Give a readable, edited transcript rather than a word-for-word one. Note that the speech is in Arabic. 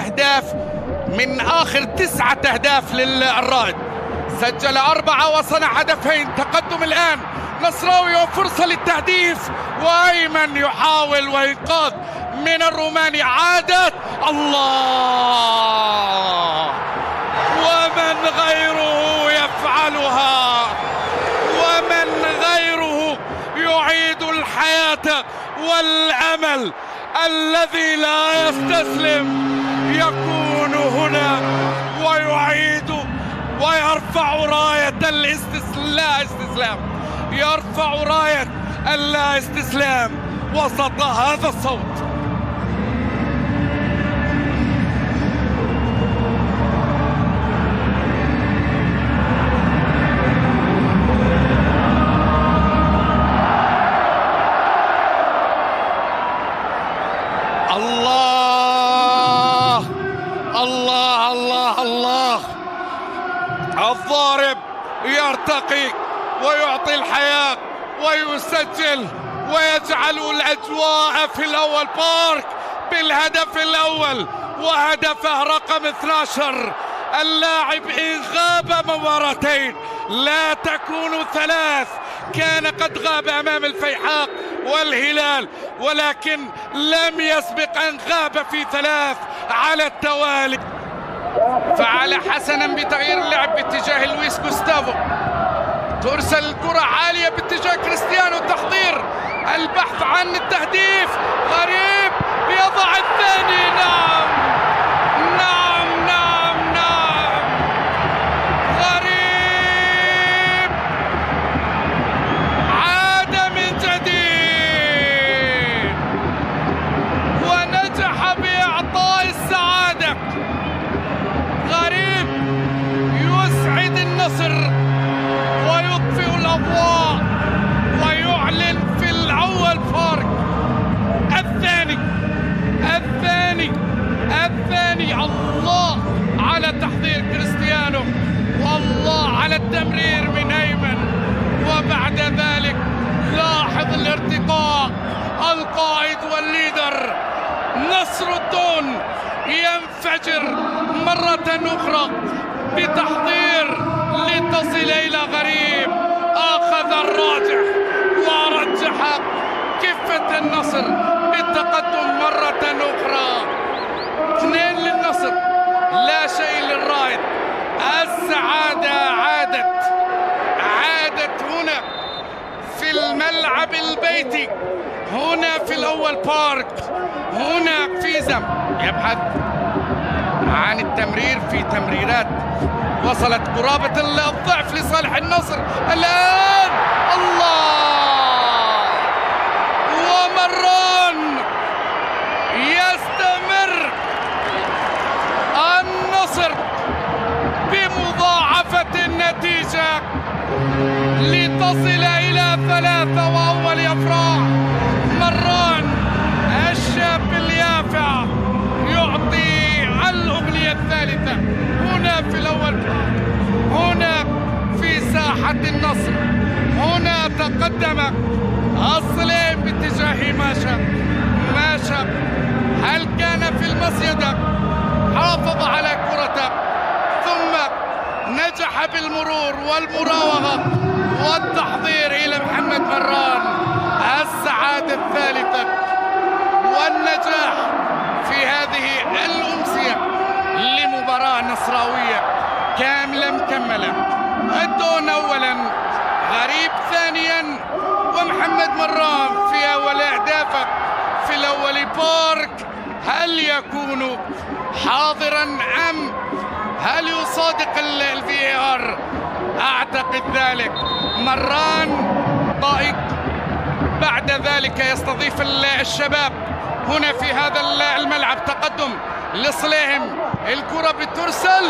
أهداف من آخر 9 أهداف للرائد، سجل 4 وصنع هدفين. تقدم الآن نصراوي وفرصة للتهديف، وأيمن يحاول وإنقاذ من الروماني. عادت الله، ومن غيره يفعلها، ومن غيره يعيد الحياة والأمل. الذي لا يستسلم يكون هنا ويعيد ويرفع راية اللا استسلام، يرفع راية اللا استسلام وسط هذا الصوت. الله الله الله الله، الضارب يرتقي ويعطي الحياة ويسجل ويجعل الأجواء في الأول بارك بالهدف الأول، وهدفه رقم 12. اللاعب إن غاب مباراتين لا تكون 3، كان قد غاب أمام الفيحاء والهلال، ولكن لم يسبق أن غاب في 3 على التوالي. فعل حسنا بتغيير اللعب باتجاه لويس جوستافو، ترسل الكرة عالية باتجاه كريستيانو، تحضير البحث عن التهديف. غريب يضع الثاني. نعم نعم نعم نعم، غريب عاد من جديد ونجح بإعطاء السعادة. غريب يسعد النصر ويطفئ الأضواء ويعلن في الأول فارق. الثاني الله على تحضير كريستيانو، والله على التمرير من أيمن. وبعد ذلك لاحظ الارتقاء، القائد والليدر نصر الدون ينفجر مرة أخرى بتحضير لتصل إلى غريب. أخذ الراجح ورجح كفة النصر بالتقدم مرة أخرى. 2 للنصر، لا شيء للرائد. السعادة عادت هنا في الملعب البيتي، هنا في الأول بارك، هنا في زم يبحث عن التمرير في تمريرات وصلت قرابة الضعف لصالح النصر. الآن الله، ومران يستمر النصر بمضاعفة النتيجة لتصل إلى 3 وأول أفراح. مران الشاب اليافع يعطي الأغنية الثالثة هنا في الأول، هنا في ساحة النصر. هنا تقدم الصليم باتجاه ماشا. هل كان في المصيدة؟ حافظ على كرته، ثم نجح بالمرور والمراوغة والتحضير إلى محمد مران. السعادة الثالثة والنجاح في هذه الأمسية لمباراة نصراوية كاملة مكملة. الدون أولا، غريب ثانيا، ومحمد مران في أول أهدافه في الأول بارك. هل يكون حاضرا أم هل يصادق الفي ار؟ أعتقد ذلك. مران ضائق، بعد ذلك يستضيف الشباب هنا في هذا الملعب. تقدم لصليهم، الكرة بترسل.